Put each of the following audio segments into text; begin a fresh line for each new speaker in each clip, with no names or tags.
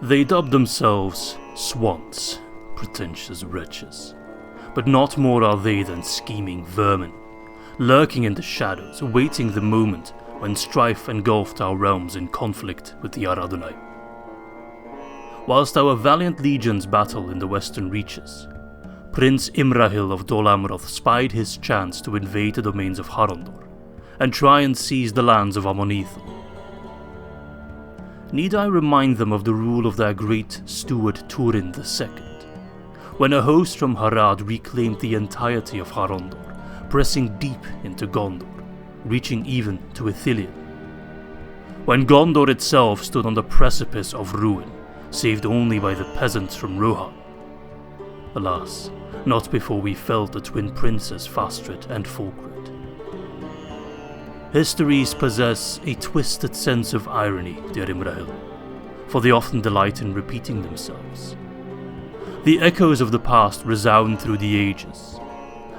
They dubbed themselves swans, pretentious wretches. But not more are they than scheming vermin, lurking in the shadows, awaiting the moment when strife engulfed our realms in conflict with the Ar-Adûnaim. Whilst our valiant legions battle in the western reaches, Prince Imrahil of Dol Amroth spied his chance to invade the domains of Harondor and try and seize the lands of Amon Eithel. Need I remind them of the rule of their great steward Túrin II, when a host from Harad reclaimed the entirety of Harondor, pressing deep into Gondor, reaching even to Ithilien? When Gondor itself stood on the precipice of ruin, saved only by the peasants from Rohan? Alas, not before we felled the twin princes Fastred and Folcred. Histories possess a twisted sense of irony, dear Imrahil, for they often delight in repeating themselves. The echoes of the past resound through the ages,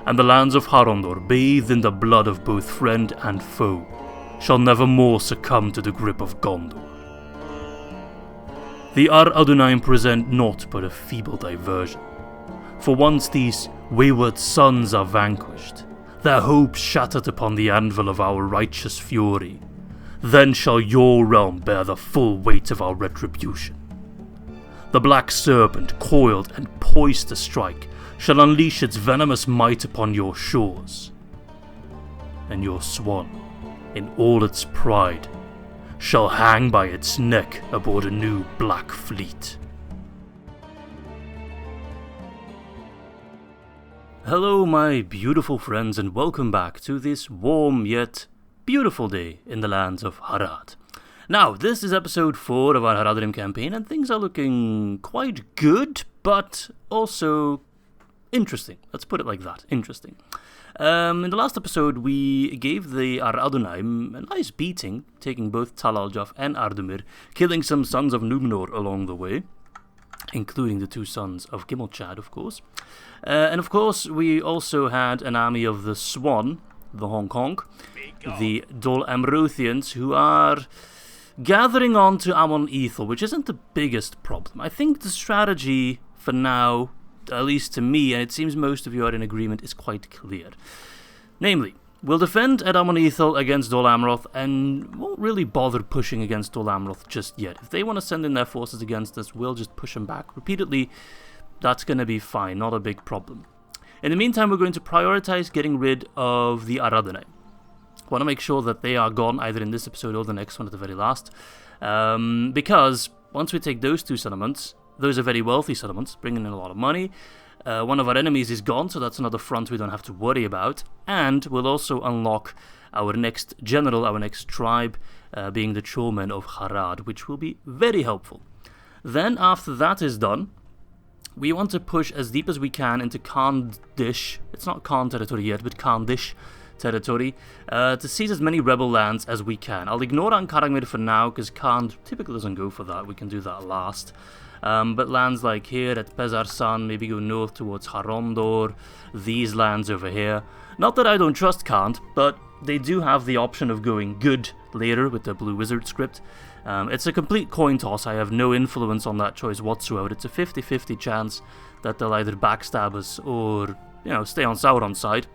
and the lands of Harondor, bathed in the blood of both friend and foe, shall never more succumb to the grip of Gondor. The Ar-Adûnaim present naught but a feeble diversion, for once these wayward sons are vanquished, their hopes shattered upon the anvil of our righteous fury, then shall your realm bear the full weight of our retribution. The black serpent, coiled and poised to strike, shall unleash its venomous might upon your shores, and your swan, in all its pride, shall hang by its neck aboard a new black fleet. Hello my beautiful friends, and welcome back to this warm yet beautiful day in the lands of Harad. Now, this is episode 4 of our Ar-Adûnaim campaign, and things are looking quite good, but also interesting. Let's put it like that, interesting. In the last episode, we gave the Ar-Adûnaim a nice beating, taking both Tal Aljaf and Ardumir, killing some sons of Númenor along the way, including the two sons of Gimmelchad, of course. And of course, we also had an army of the Swan, the honky, the Dol Amrothians, who are gathering on to Amon Eithel, which isn't the biggest problem. I think the strategy for now, at least to me, and it seems most of you are in agreement, is quite clear. Namely, we'll defend at Amon Eithel against Dol Amroth and won't really bother pushing against Dol Amroth just yet. If they want to send in their forces against us, we'll just push them back repeatedly. That's going to be fine, not a big problem. In the meantime, we're going to prioritize getting rid of the Ar-Adûnaim. I want to make sure that they are gone either in this episode or the next one at the very last. Because once we take those two settlements, those are very wealthy settlements, bringing in a lot of money. One of our enemies is gone, so that's another front we don't have to worry about. And we'll also unlock our next general, our next tribe, being the Trollmen of Harad, which will be very helpful. Then, after that is done, we want to push as deep as we can into Khandish. It's not Khan territory yet, but Khandish territory, to seize as many rebel lands as we can. I'll ignore Ankh-Karamir for now, because Khan typically doesn't go for that. We can do that last. But lands like here at Pezarsan, maybe go north towards Harondor, these lands over here. Not that I don't trust Kant, but they do have the option of going good later with the Blue Wizard script. It's a complete coin toss. I have no influence on that choice whatsoever. It's a 50-50 chance that they'll either backstab us or, stay on Sauron's side.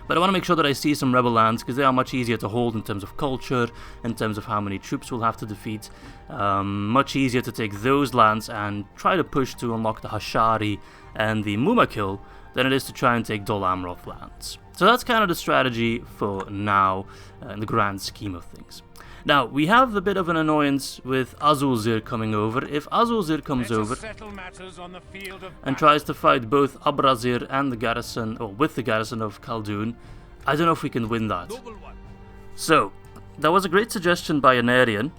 But I want to make sure that I see some rebel lands, because they are much easier to hold in terms of culture, in terms of how many troops we'll have to defeat. Much easier to take those lands and try to push to unlock the Hashari and the Mumakil than it is to try and take Dol Amroth lands. So that's kind of the strategy for now, in the grand scheme of things. Now, we have a bit of an annoyance with Azulzir coming over. If Azulzir comes over and tries to fight both Abrazir and the garrison, or with the garrison of Khaldun, I don't know if we can win that. So, that was a great suggestion by Anarian.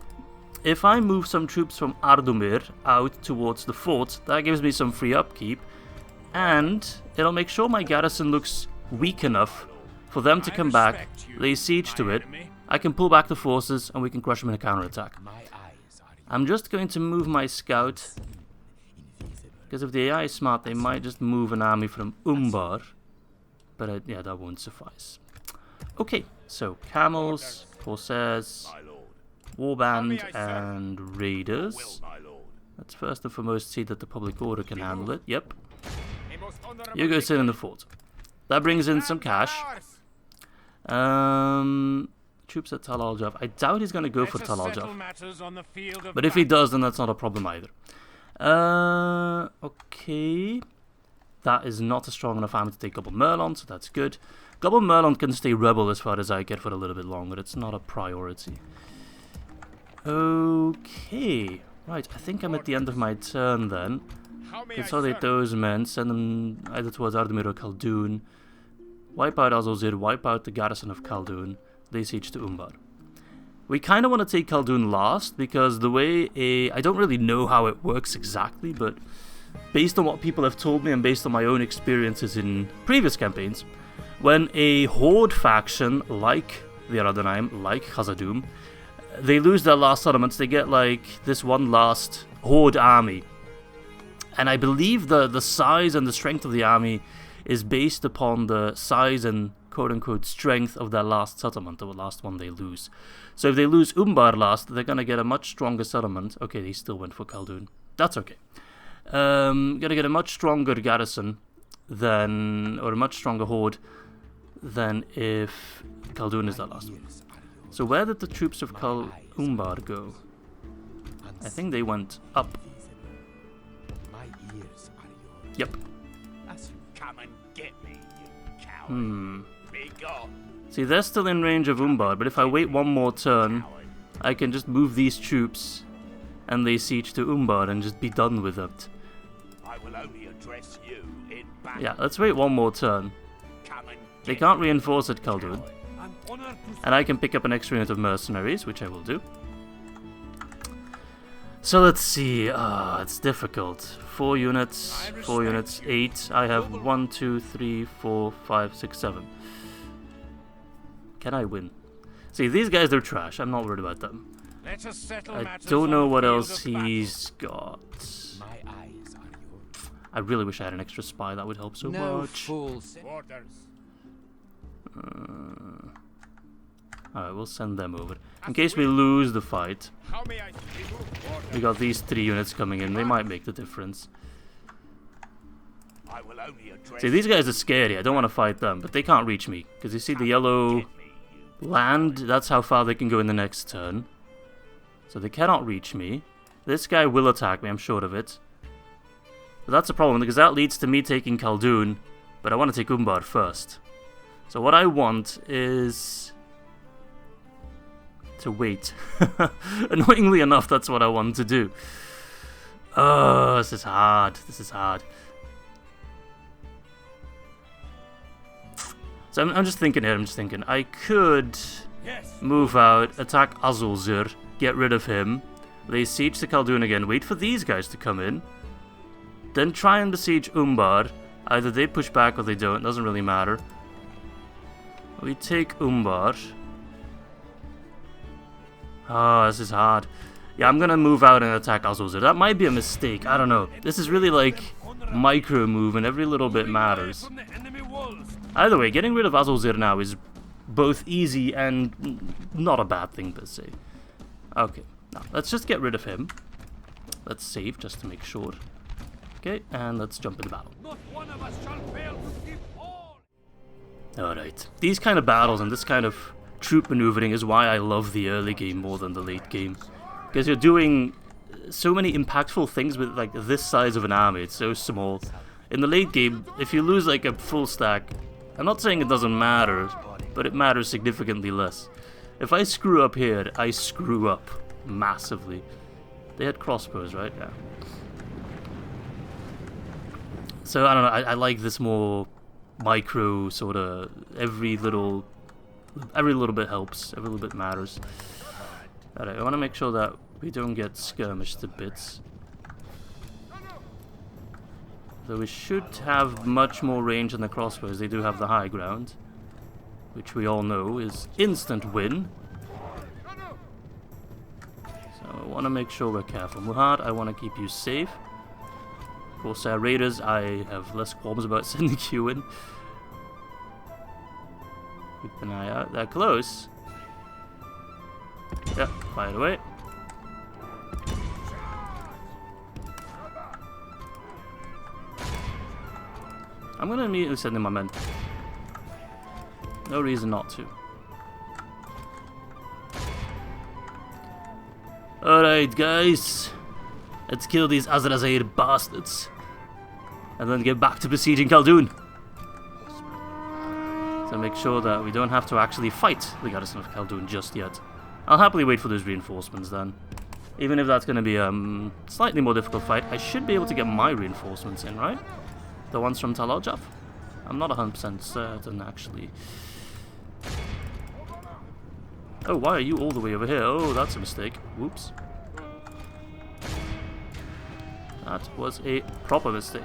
If I move some troops from Ardumir out towards the fort, that gives me some free upkeep, and it'll make sure my garrison looks weak enough for them to come back, lay siege to it. I can pull back the forces and we can crush them in a counterattack. I'm just going to move my scout, because if the AI is smart, they might just move an army from Umbar, but yeah, that won't suffice. Okay, so camels, corsairs, warband, and raiders. Let's first and foremost see that the public order can handle it. Yep. You go sit in the fort. That brings in some cash. Troops at Tal Al-Jaf. I doubt he's going to go for Tal Al-Jaf. But if he does, then that's not a problem either. Okay. That is not a strong enough army to take Gobble Merlon, so that's good. Gobble Merlon can stay rebel as far as I get for a little bit longer. It's not a priority. Okay. Right, I think I'm at the end of my turn then. Consolidate those men, send them either towards Ardmir or Khaldun. Wipe out Azulzir, wipe out the garrison of Khaldun. Lay siege to Umbar. We kind of want to take Khaldun last, because the way I don't really know how it works exactly, but based on what people have told me and based on my own experiences in previous campaigns, when a horde faction like the Ar-Adûnaim, like Khazad-dûm, they lose their last settlements, they get like this one last horde army. And I believe the size and the strength of the army is based upon the size and quote-unquote strength of their last settlement, the last one they lose. So if they lose Umbar last, they're going to get a much stronger settlement. Okay, they still went for Khaldun. That's okay. Going to get a much stronger garrison than, or a much stronger horde than if Khaldun is their last one. So where did the troops of Umbar go? I think they went up. Yep.
Come and get me, you coward. Be gone.
See, they're still in range of Umbar, but if I wait one more turn, I can just move these troops and lay siege to Umbar and just be done with it.
I will only address you in battle.
Yeah, let's wait one more turn. They can't reinforce at Khaldun. And I can pick up an extra unit of mercenaries, which I will do. So let's see. It's difficult. 4 units, 4 units, 8. I have 1, 2, 3, 4, 5, 6, 7. Can I win? See, these guys, they're trash. I'm not worried about them. I don't know what else he's got. I really wish I had an extra spy. That would help so much. Alright, we'll send them over. In case we lose the fight, we got these 3 units coming in. They might make the difference. See, these guys are scary. I don't want to fight them, but they can't reach me. Because you see the yellow land? That's how far they can go in the next turn. So they cannot reach me. This guy will attack me, I'm sure of it. But that's a problem, because that leads to me taking Khaldun. But I want to take Umbar first. So what I want is to wait. Annoyingly enough, that's what I want to do. Oh, this is hard. This is hard. So I'm just thinking here, I could move out, attack Azulzir, get rid of him, lay siege to Khaldun again, wait for these guys to come in, then try and besiege Umbar. Either they push back or they don't, doesn't really matter. We take Umbar. Ah, this is hard. Yeah, I'm gonna move out and attack Azulzir. That might be a mistake, I don't know. This is really like micro move and every little bit matters. Either way, getting rid of Azulzir now is both easy and not a bad thing per se. Okay, now let's just get rid of him. Let's save just to make sure. Okay, and let's jump into battle. Alright, these kind of battles and this kind of troop maneuvering is why I love the early game more than the late game. Because you're doing so many impactful things with like this size of an army, it's so small. In the late game, if you lose like a full stack, I'm not saying it doesn't matter, but it matters significantly less. If I screw up here, I screw up massively. They had crossbows, right? Yeah. So I don't know, I like this more micro sort of every little bit helps, every little bit matters. Alright, I want to make sure that we don't get skirmished to bits. Though we should have much more range than the crossbows. They do have the high ground, which we all know is instant win. So I want to make sure we're careful. Muhad, I want to keep you safe. Corsair Raiders, I have less qualms about sending you in. Keep an eye out. They're close. Yep, fire away. I'm gonna immediately send in my men. No reason not to. Alright, guys. Let's kill these Azrazair bastards. And then get back to besieging Khaldun. To make sure that we don't have to actually fight the garrison of Khaldun just yet. I'll happily wait for those reinforcements then. Even if that's going to be a slightly more difficult fight, I should be able to get my reinforcements in, right? The ones from Tal Al-Jaf? I'm not 100% certain, actually. Oh, why are you all the way over here? Oh, that's a mistake. Whoops. That was a proper mistake.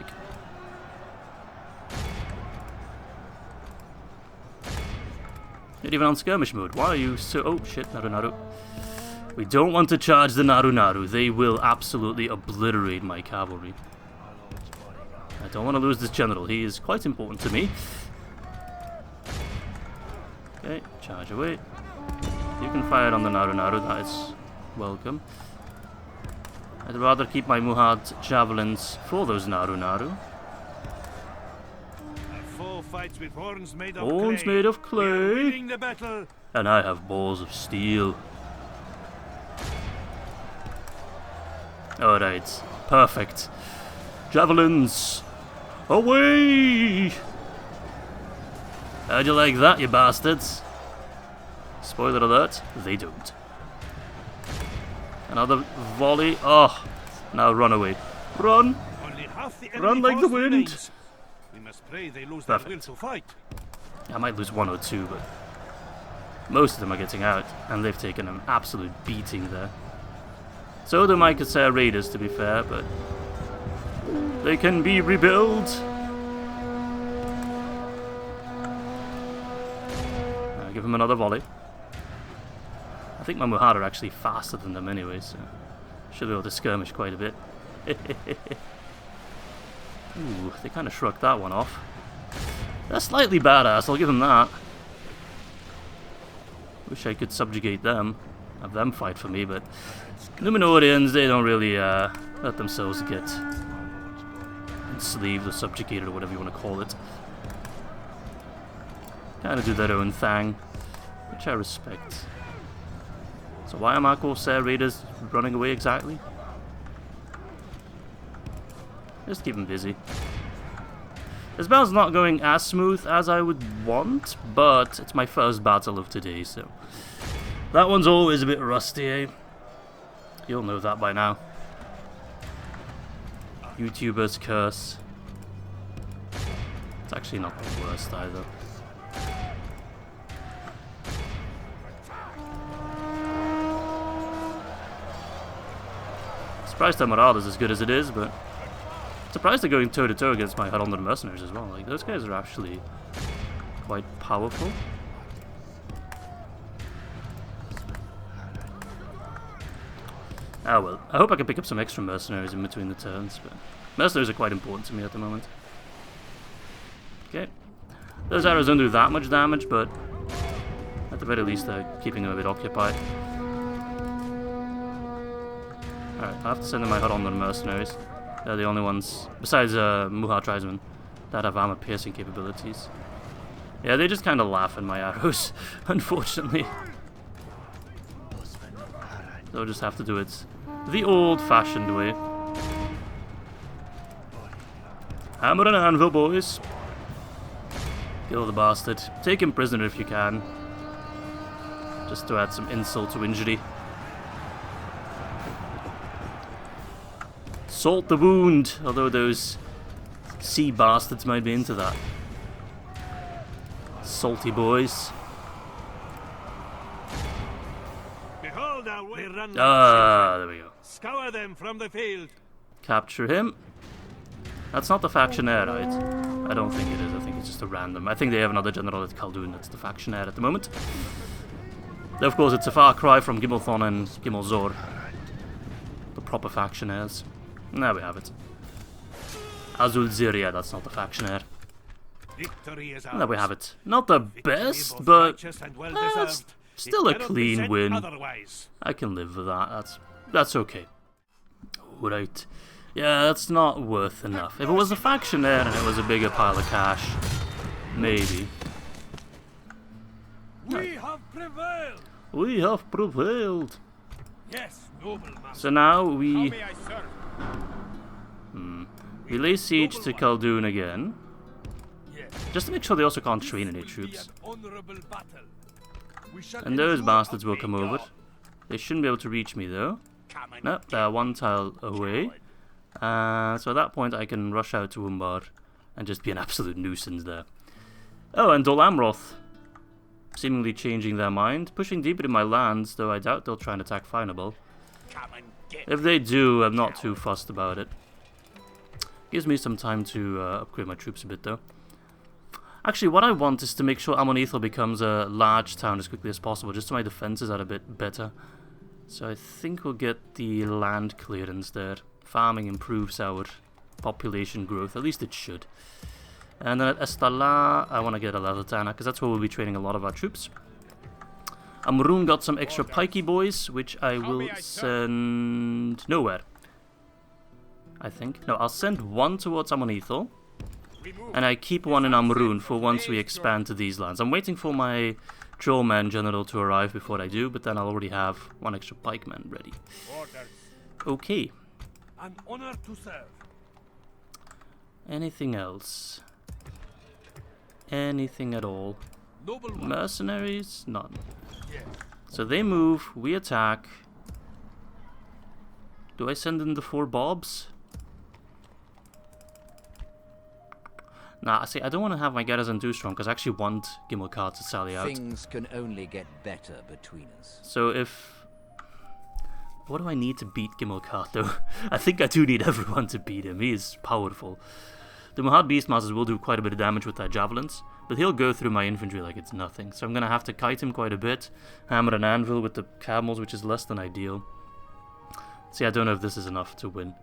You're even on skirmish mode. Why are you so... Oh, shit, Naru. We don't want to charge the Naru. They will absolutely obliterate my cavalry. I don't want to lose this general. He is quite important to me. Okay, charge away. You can fire on the Naru. That is welcome. I'd rather keep my Muhad javelins for those Naru. Horns made of clay. And I have balls of steel. Alright, perfect. Javelins, away! How'd you like that, you bastards? Spoiler alert, they don't. Another volley. Oh, now run away. Run! Run like the wind!
We must pray they lose
Perfect.
their will to fight.
I might lose one or two, but most of them are getting out, and they've taken an absolute beating there. So do my Khazar raiders, to be fair, but they can be rebuilt. I'll give him another volley. I think my Muhad are actually faster than them anyway, so should be able to skirmish quite a bit. Ooh, they kind of shrugged that one off. They're slightly badass, I'll give them that. Wish I could subjugate them, have them fight for me, but Númenóreans, they don't really let themselves get enslaved or subjugated or whatever you want to call it. Kind of do their own thing, which I respect. So why are my Corsair Raiders running away exactly? Just keep them busy. This battle's not going as smooth as I would want, but it's my first battle of today, so that one's always a bit rusty, eh? You'll know that by now. YouTuber's curse. It's actually not the worst either. Surprised Harad is as good as it is, but surprised they're going toe-to-toe against my Harondor mercenaries as well. Like, those guys are actually quite powerful. Ah well, I hope I can pick up some extra mercenaries in between the turns, but mercenaries are quite important to me at the moment. Okay. Those arrows don't do that much damage, but at the very least they're keeping them a bit occupied. Alright, I have to send in my Harondor mercenaries. They're the only ones, besides Muhad tribesmen, that have armor-piercing capabilities. Yeah, they just kind of laugh at my arrows, unfortunately. They'll just have to do it the old-fashioned way. Hammer and anvil, boys. Kill the bastard. Take him prisoner if you can. Just to add some insult to injury. Salt the wound, although those sea bastards might be into that. Salty boys.
Behold our way.
Ah, there we go.
Scour them from the field.
Capture him. That's not the factionaire, right? I don't think it is. I think it's just a random. I think they have another general at Khaldun that's the factionaire at the moment. Of course, it's a far cry from Gimmelthon and Gimmelzor. The proper factionaires. There we have it. Azul Ziria, that's not the factionaire. There we have it. Not the best, but it's still a clean win. I can live with that. That's okay. Right. Yeah, that's not worth enough. If it was a faction there and it was a bigger pile of cash, maybe.
We have prevailed.
We have prevailed.
Yes, noble master.
So now
How
we
may I serve?
we lay siege to Khaldun again,
Yes.
just to make sure they also can't train any
Will be
troops.
an honorable battle. We shall
And those
endure
bastards
a
will come over.
job.
They shouldn't be able to reach me though.
Come and
Nope, they're one tile away. So at that point I can rush out to Umbar and just be an absolute nuisance there. Oh, and Dol Amroth seemingly changing their mind, pushing deep into my lands, though I doubt they'll try and attack Finable.
come and get
If they do, I'm not too fussed about it. Gives me some time to upgrade my troops a bit though. Actually, what I want is to make sure Amon Eithel becomes a large town as quickly as possible, just so my defenses are a bit better. So I think we'll get the land clearance there. Farming improves our population growth, at least it should. And then at Estala, I want to get a Leathertanner, because that's where we'll be training a lot of our troops. Amrun got some extra pikey boys, which I will send nowhere. I think. No, I'll send one towards Amon Eithel, and I keep one in Amrun for once we expand to these lands. I'm waiting for my Trollman general to arrive before I do, but then I'll already have one extra pikeman ready.
orders.
Okay.
An honor to serve.
Anything else? Anything at all?
Noble one.
Mercenaries? None.
Yes.
So they move, we attack. Do I send in the 4 bobs? Nah, see, I don't want to have my garrison too strong, because I actually want Gimmelkart to sally out.
Things can only get better between us.
So if... What do I need to beat Gimmelkart, though? I think I do need everyone to beat him. He is powerful. The Mahad Beastmasters will do quite a bit of damage with their javelins, but he'll go through my infantry like it's nothing. So I'm going to have to kite him quite a bit. Hammer and anvil with the camels, which is less than ideal. See, I don't know if this is enough to win.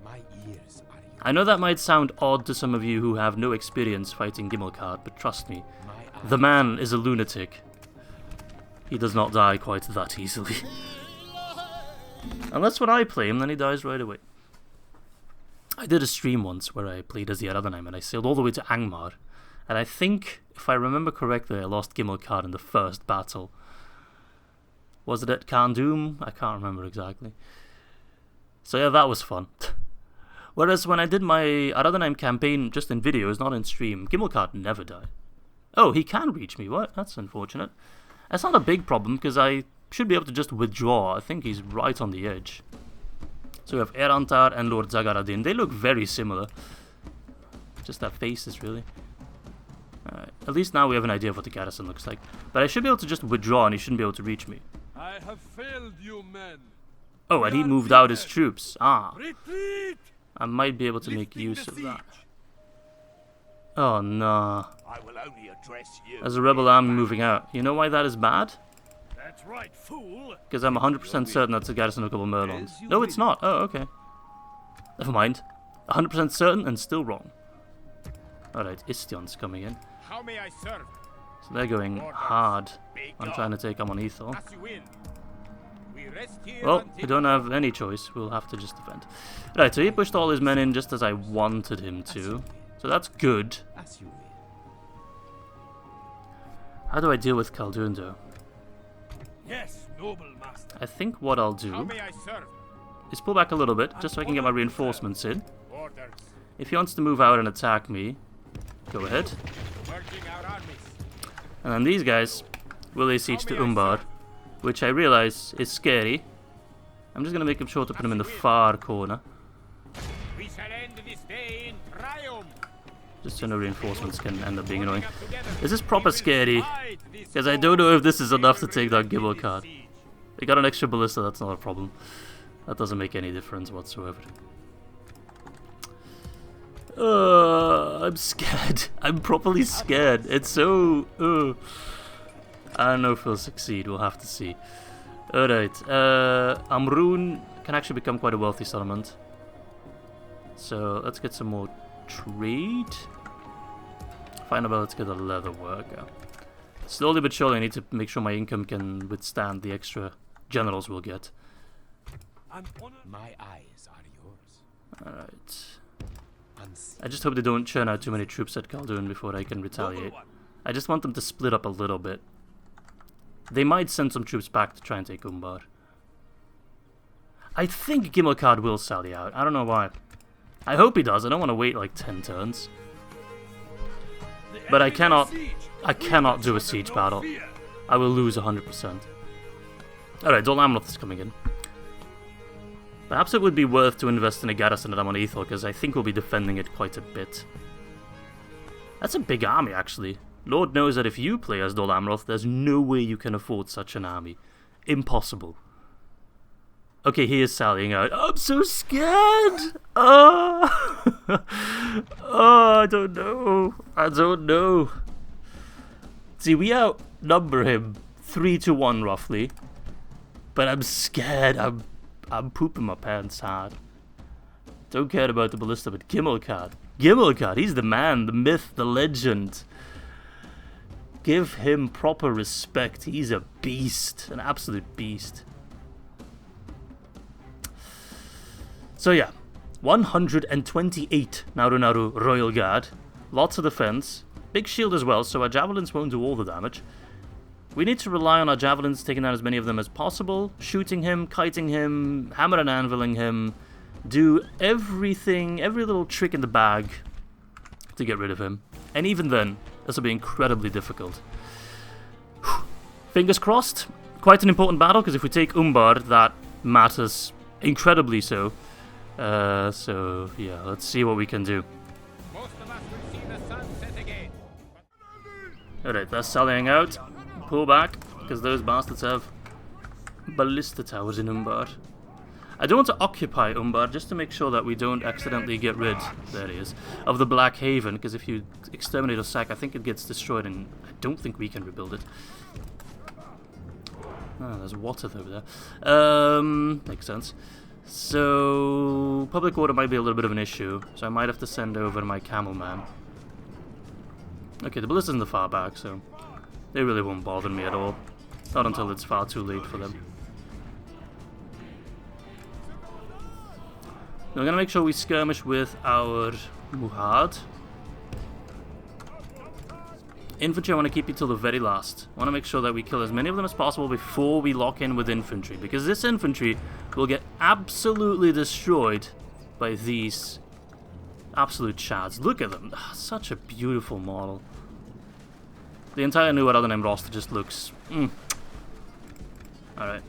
My ears are yours.
I know that might sound odd to some of you who have no experience fighting Gimmelkart, but trust me,
My
the man is a lunatic. He does not die quite that easily. Unless when I play him, then he dies right away. I did a stream once where I played as the Ar-Adûnaim and I sailed all the way to Angmar. And I think, if I remember correctly, I lost Gimmelkart in the first battle. Was it at Khaldun? I can't remember exactly. So yeah, that was fun. Whereas when I did my Ar-Adûnaim campaign just in videos, not in stream, Gimmelkart never died. Oh, he can reach me. What? That's unfortunate. That's not a big problem because I should be able to just withdraw. I think he's right on the edge. So we have Erantar and Lord Zagaradin. They look very similar. Just their faces, really. Alright, at least now we have an idea of what the garrison looks like. But I should be able to just withdraw and he shouldn't be able to reach me.
I have failed you, men.
Oh, and he moved out his troops. Ah,
Retreat.
I might be able to make
Lifting
use
the
of that.
siege.
Oh, no.
I will only address you.
There's a rebel army moving out. You know why that is bad?
That's right, fool.
Because I'm 100% certain that's a garrison of a couple of Merlons. No, it's not. Oh, okay. Never mind. 100% certain and still wrong. Alright, Istion's coming in.
How may I serve?
So they're going hard. I'm trying to take Amon Eithel.
As you will. We rest here
Well,
until
we don't have any choice. We'll have to just defend. Right, so he pushed all his men in just as I wanted him to. So that's good.
As you will.
How do I deal with Khaldun, though?
Yes, noble master.
I think what I'll
How
do
may I serve?
is pull back a little bit, just so I can get my reinforcements in.
Orders.
If he wants to move out and attack me, go ahead.
Merging our armies.
And then these guys will lay siege to Umbar, which I realize is scary. I'm just going to make him sure to put him in the far corner,
We shall end this day in triumph.
just so no reinforcements can end up being annoying. Is this proper scary? Because I don't know if this is enough to take down Gimmelkart. They got an extra ballista, that's not a problem. That doesn't make any difference whatsoever. I'm scared. I'm properly scared. It's so... I don't know if he'll succeed. We'll have to see. Alright. Amrun can actually become quite a wealthy settlement. So let's get some more trade. Find out, let's get a leather worker. Slowly but surely I need to make sure my income can withstand the extra generals we'll get.
An honor.
My eyes are yours.
Alright. I just hope they don't churn out too many troops at Khaldun before I can retaliate. I just want them to split up a little bit. They might send some troops back to try and take Umbar. I think Gimmelkad will sally out. I don't know why. I hope he does. I don't want to wait like 10 turns. But I cannot do a siege battle. I will lose 100%. Alright, Dol Amroth is coming in. Perhaps it would be worth to invest in a garrison at Amon Eithel, because I think we'll be defending it quite a bit. That's a big army, actually. Lord knows that if you play as Dol Amroth, there's no way you can afford such an army. Impossible. Okay, he is sallying out. I'm so scared! Oh, oh, I don't know. I don't know. See, we outnumber him 3-1 roughly. But I'm scared. I'm pooping my pants hard. Don't care about the ballista, but Gimmelkad. Gimmelkad, he's the man, the myth, the legend. Give him proper respect. He's a beast. An absolute beast. So yeah. 128 Naru Royal Guard. Lots of defense. Big shield as well, so our javelins won't do all the damage. We need to rely on our javelins, taking down as many of them as possible. Shooting him, kiting him, hammer and anviling him. Do everything, every little trick in the bag to get rid of him. And even then, this will be incredibly difficult. Fingers crossed. Quite an important battle, because if we take Umbar, that matters incredibly so. So, yeah, let's see what we can do. Alright, they're sallying out. Pull back, because those bastards have ballista towers in Umbar. I don't want to occupy Umbar, just to make sure that we don't accidentally get rid, there he is, of the Black Haven, because if you exterminate or sack, I think it gets destroyed, and I don't think we can rebuild it. Oh, there's water over there. Makes sense. So, public order might be a little bit of an issue, so I might have to send over my camel man. Okay, the ballista's in the far back, so they really won't bother me at all. Not until it's far too late for them. Now, we're going to make sure we skirmish with our Muhad. Infantry, I want to keep you till the very last. I want to make sure that we kill as many of them as possible before we lock in with infantry. Because this infantry will get absolutely destroyed by these absolute chads. Look at them. Such a beautiful model. The entire new Ar-Adûnaim roster just looks... Alright.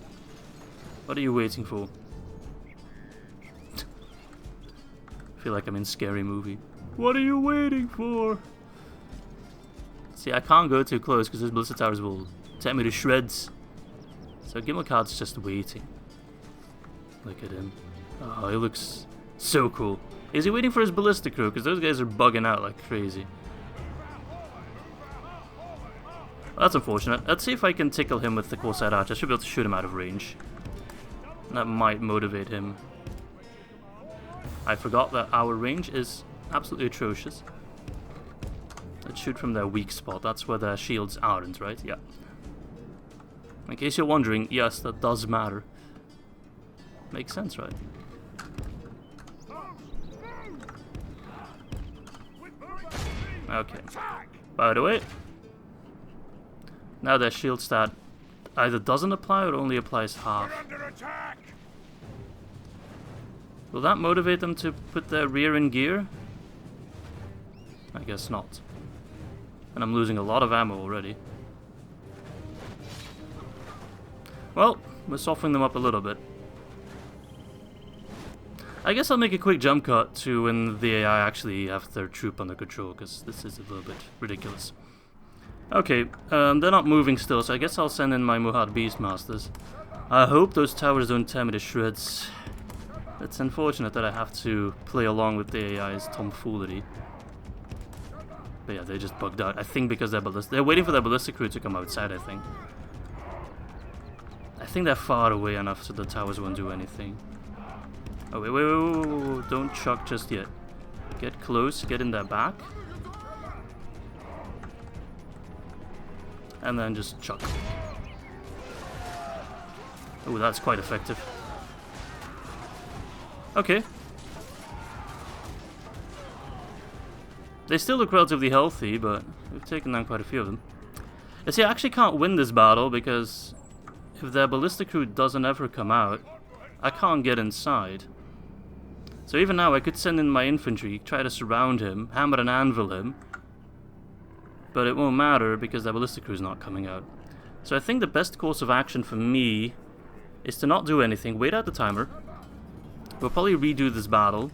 What are you waiting for? I feel like I'm in a scary movie. What are you waiting for? See, I can't go too close because those ballista towers will tear me to shreds. So Gimmelkad's just waiting. Look at him. Oh, he looks so cool. Is he waiting for his ballista crew? Because those guys are bugging out like crazy. Well, that's unfortunate. Let's see if I can tickle him with the Corsair Archer. I should be able to shoot him out of range. That might motivate him. I forgot that our range is absolutely atrocious. Let's shoot from their weak spot. That's where their shields aren't, right? Yeah. In case you're wondering, yes, that does matter. Makes sense, right? Okay. By the way, now their shield stat either doesn't apply or only applies half. Will that motivate them to put their rear in gear? I guess not. And I'm losing a lot of ammo already. Well, we're softening them up a little bit. I guess I'll make a quick jump cut to when the AI actually have their troop under control, because this is a little bit ridiculous. Okay, they're not moving still, so I guess I'll send in my Muhad Beastmasters. I hope those towers don't tear me to shreds. It's unfortunate that I have to play along with the AI's tomfoolery. But yeah, they just bugged out. I think because they're waiting for their ballistic crew to come outside, I think. I think they're far away enough so the towers won't do anything. Oh, wait. Don't chuck just yet. Get close, get in their back. And then just chuck. Oh, that's quite effective. Okay. They still look relatively healthy, but we've taken down quite a few of them. You see, I actually can't win this battle because if their ballistic crew doesn't ever come out, I can't get inside. So even now I could send in my infantry, try to surround him, hammer and anvil him, but it won't matter because their ballistic crew is not coming out. So I think the best course of action for me is to not do anything, wait out the timer. We'll probably redo this battle.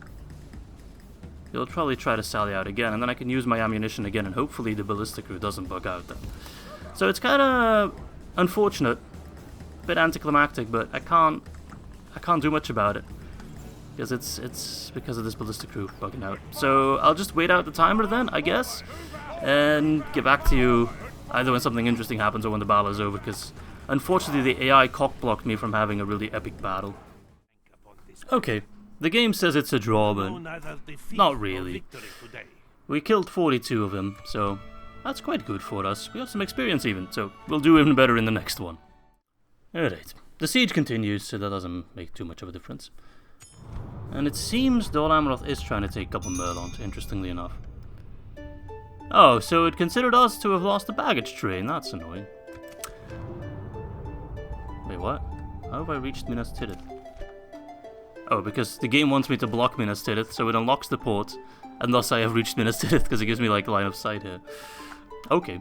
He'll probably try to sally out again, and then I can use my ammunition again, and hopefully the ballistic crew doesn't bug out then. So it's kind of unfortunate, a bit anticlimactic, but I can't do much about it because it's because of this ballistic crew bugging out. So I'll just wait out the timer then, I guess, and get back to you either when something interesting happens or when the battle is over, because unfortunately the AI cock-blocked me from having a really epic battle. Okay, the game says it's a draw, but not really. We killed 42 of them, so that's quite good for us. We got some experience even, so we'll do even better in the next one. Alright, the siege continues, so that doesn't make too much of a difference. And it seems Dol Amroth is trying to take Couple Merlont, interestingly enough. Oh, so it considered us to have lost the baggage train. That's annoying. Wait, what? How have I reached Minas Tirith? Oh, because the game wants me to block Minas Tirith, so it unlocks the port, and thus I have reached Minas Tirith, because it gives me, like, line of sight here. Okay.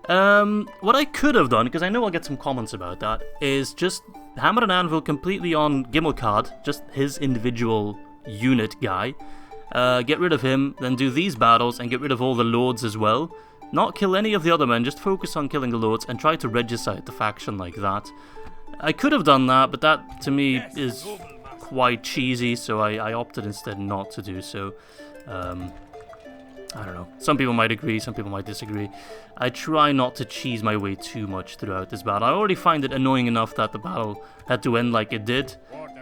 What I could have done, because I know I'll get some comments about that, is just hammer and anvil completely on Gimmelkard, just his individual unit guy. Get rid of him, then do these battles, and get rid of all the lords as well. Not kill any of the other men, just focus on killing the lords, and try to regicide the faction like that. I could have done that, but that, to me, is quite cheesy, so I opted instead not to do so. I don't know. Some people might agree, some people might disagree. I try not to cheese my way too much throughout this battle. I already find it annoying enough that the battle had to end like it did.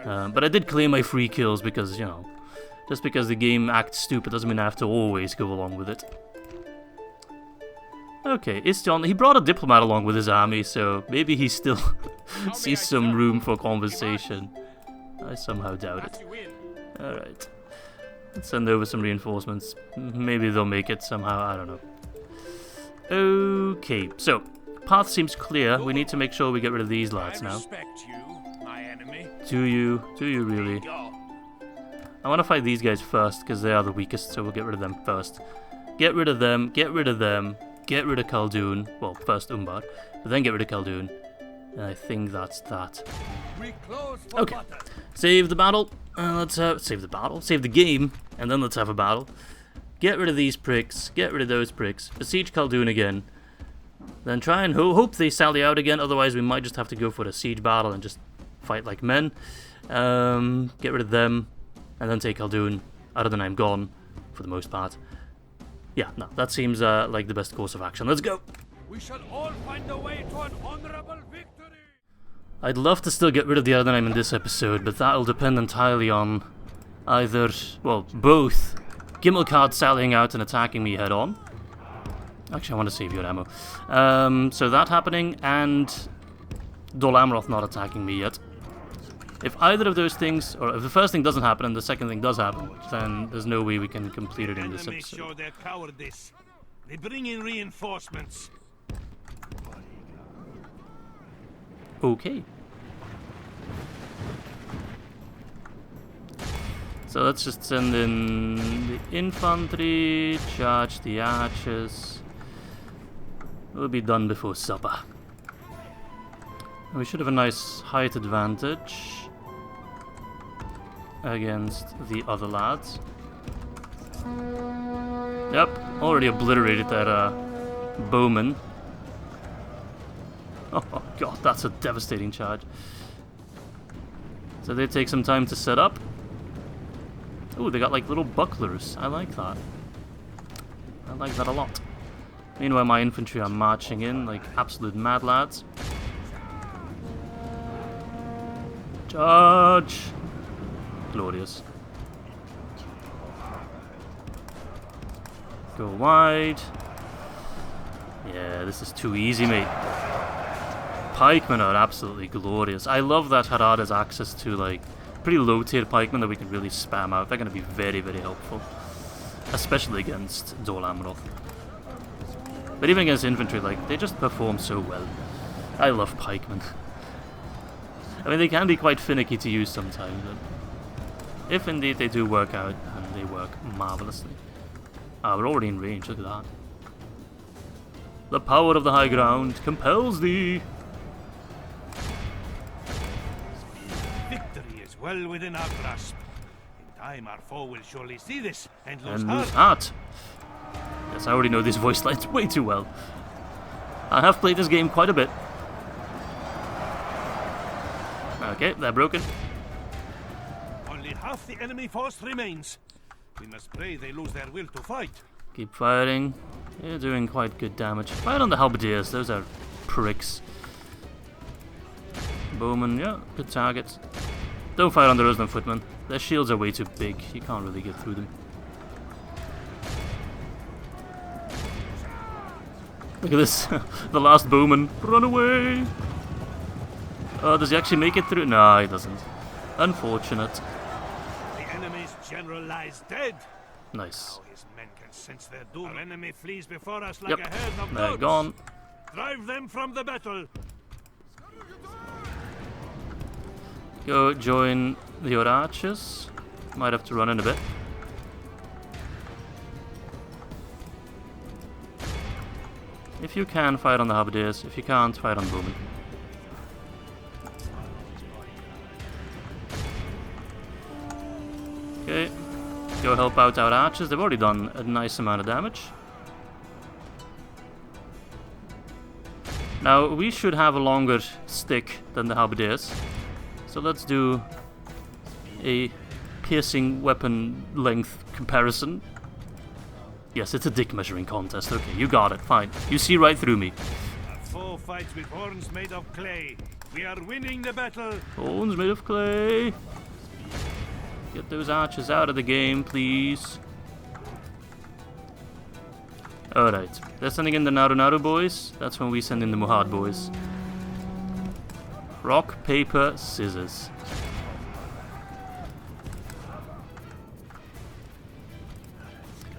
But I did claim my free kills because, you know, just because the game acts stupid doesn't mean I have to always go along with it. Okay, Istvan, he brought a diplomat along with his army, so maybe he still sees some room for conversation. I somehow doubt it. Alright. Let's send over some reinforcements. Maybe they'll make it somehow, I don't know. Okay, so, path seems clear. We need to make sure we get rid of these lads now. Do you really? I want to fight these guys first, because they are the weakest, so we'll get rid of them first. Get rid of them, get rid of them, get rid of Khaldun. Well, first Umbar, but then get rid of Khaldun. And I think that's that. Okay, save the battle. Let's save the battle, save the game, and then let's have a battle. Get rid of these pricks, get rid of those pricks, besiege Khaldun again, then try and hope they sally out again, otherwise we might just have to go for a siege battle and just fight like men. Get rid of them, and then take Khaldun. Ar-Adûnaim gone, for the most part. Yeah, no, that seems like the best course of action. Let's go!
We shall all find a way to an honorable victory!
I'd love to still get rid of the Ar-Adûnaim in this episode, but that'll depend entirely on either, well, both Gimmelkard sallying out and attacking me head on. Actually, I want to save your ammo. So that happening, and Dol Amroth not attacking me yet. If either of those things, or if the first thing doesn't happen and the second thing does happen, then there's no way we can complete it in this episode.
Show their cowardice. They bring in reinforcements.
Okay. So let's just send in the infantry, charge the archers. We'll be done before supper. And we should have a nice height advantage against the other lads. Yep, already obliterated that bowman. Oh god, that's a devastating charge. So they take some time to set up. Ooh, they got like little bucklers. I like that. I like that a lot. Meanwhile, my infantry are marching in like absolute mad lads. Charge! Glorious. Go wide. Yeah, this is too easy, mate. Pikemen are absolutely glorious. I love that Harad has access to like pretty low tier pikemen that we can really spam out. They're going to be very, very helpful. especially against Dol Amroth. But even against infantry, like, they just perform so well. I love pikemen. I mean, they can be quite finicky to use sometimes, but if indeed they do work out, then they work marvelously. Ah, we're already in range, look at that. The power of the high ground compels thee.
Victory is well within our grasp. In time, our foe will surely see this and lose
And
heart.
lose heart. Yes, I already know these voice lines way too well. I have played this game quite a bit. Okay, they're broken.
Only half the enemy force remains. We must pray they lose their will to fight.
Keep firing. You're doing quite good damage. Fire on the halberdiers, those are pricks. Bowmen, yeah, good targets. Don't fire on the Roslin footmen. Their shields are way too big. You can't really get through them. Look at this. The last bowman. Run away! Oh, does he actually make it through? No, he doesn't. Unfortunate.
The enemy's general lies dead.
Nice.
Now his men can sense their doom. Our enemy flees before us like a herd of
They're
dogs.
gone.
Drive them from the battle.
Go join the archers. Might have to run in a bit. If you can, fire on the halberdiers. If you can't, fire on the bowmen. Okay, go help out our archers. They've already done a nice amount of damage. Now, we should have a longer stick than the halberdiers. So let's do a piercing weapon length comparison. Yes, it's a dick measuring contest. Okay, you got it. Fine. You see right through me.
Our foe fights with horns made of clay. We are winning the battle.
Horns made of clay. Get those archers out of the game, please. Alright. They're sending in the Naru boys. That's when we send in the Muhad boys. Rock, paper, scissors.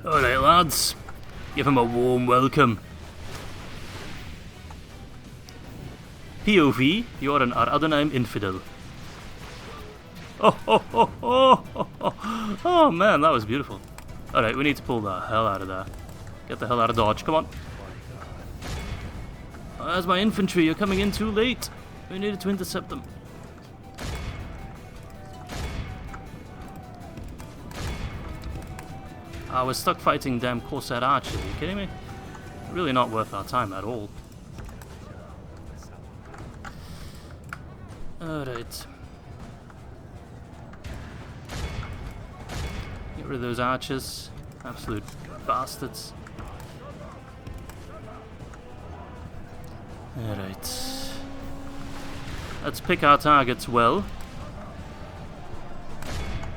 Alright, lads. Give him a warm welcome. POV, you're an Ar-Adûnaim infidel. Oh, man, that was beautiful. Alright, we need to pull the hell out of there. Get the hell out of dodge, come on. Oh, there's my infantry, you're coming in too late. We needed to intercept them. I was stuck fighting damn Corsair archers, are you kidding me? Really not worth our time at all. Alright. Get rid of those archers. Absolute bastards. Alright. Let's pick our targets well.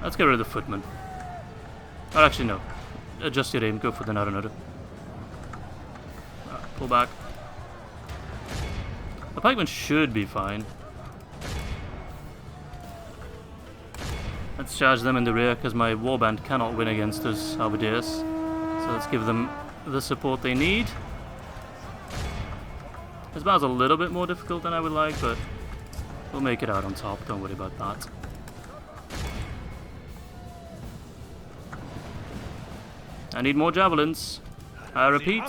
Let's get rid of the footmen. Or actually no. Adjust your aim, go for the Harondor. Pull back. The pikemen should be fine. Let's charge them in the rear because my warband cannot win against those halberdiers. So let's give them the support they need. This battle's a little bit more difficult than I would like, but we'll make it out on top, don't worry about that. I need more javelins. I repeat.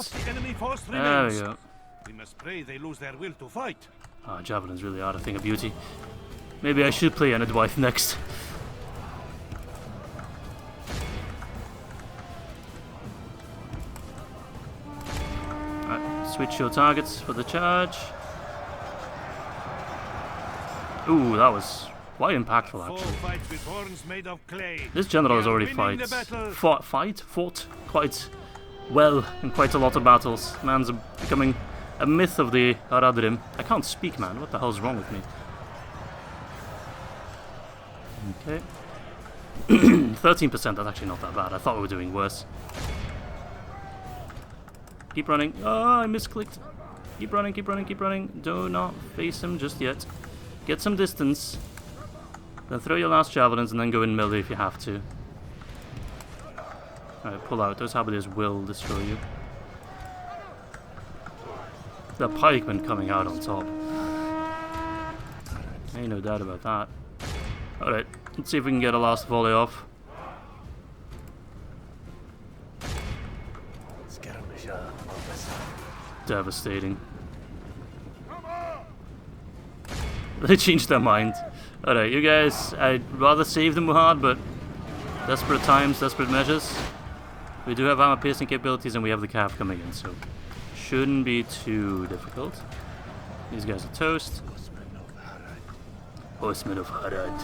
There we go.
We must pray they lose their will to fight.
Ah, javelins really are a thing of beauty. Maybe I should play Enedwaith next. Alright, switch your targets for the charge. Ooh, that was quite impactful actually. This general has already fought quite well in quite a lot of battles. Man's becoming a myth of the Ar-Adûnaim. I can't speak, man. What the hell's wrong with me? Okay. 13%, that's actually not that bad. I thought we were doing worse. Keep running. Oh, I misclicked. Keep running, keep running, keep running. Do not face him just yet. Get some distance. Then throw your last javelins and then go in melee if you have to. Alright, pull out. Those halberdiers will destroy you. The pikemen coming out on top. Ain't no doubt about that. Alright, let's see if we can get a last volley off. Devastating. They changed their mind. Alright, you guys, I'd rather save the Muhad, but desperate times, desperate measures. We do have armor piercing capabilities and we have the calf coming in, so shouldn't be too difficult. These guys are toast. Horsemen of Harad.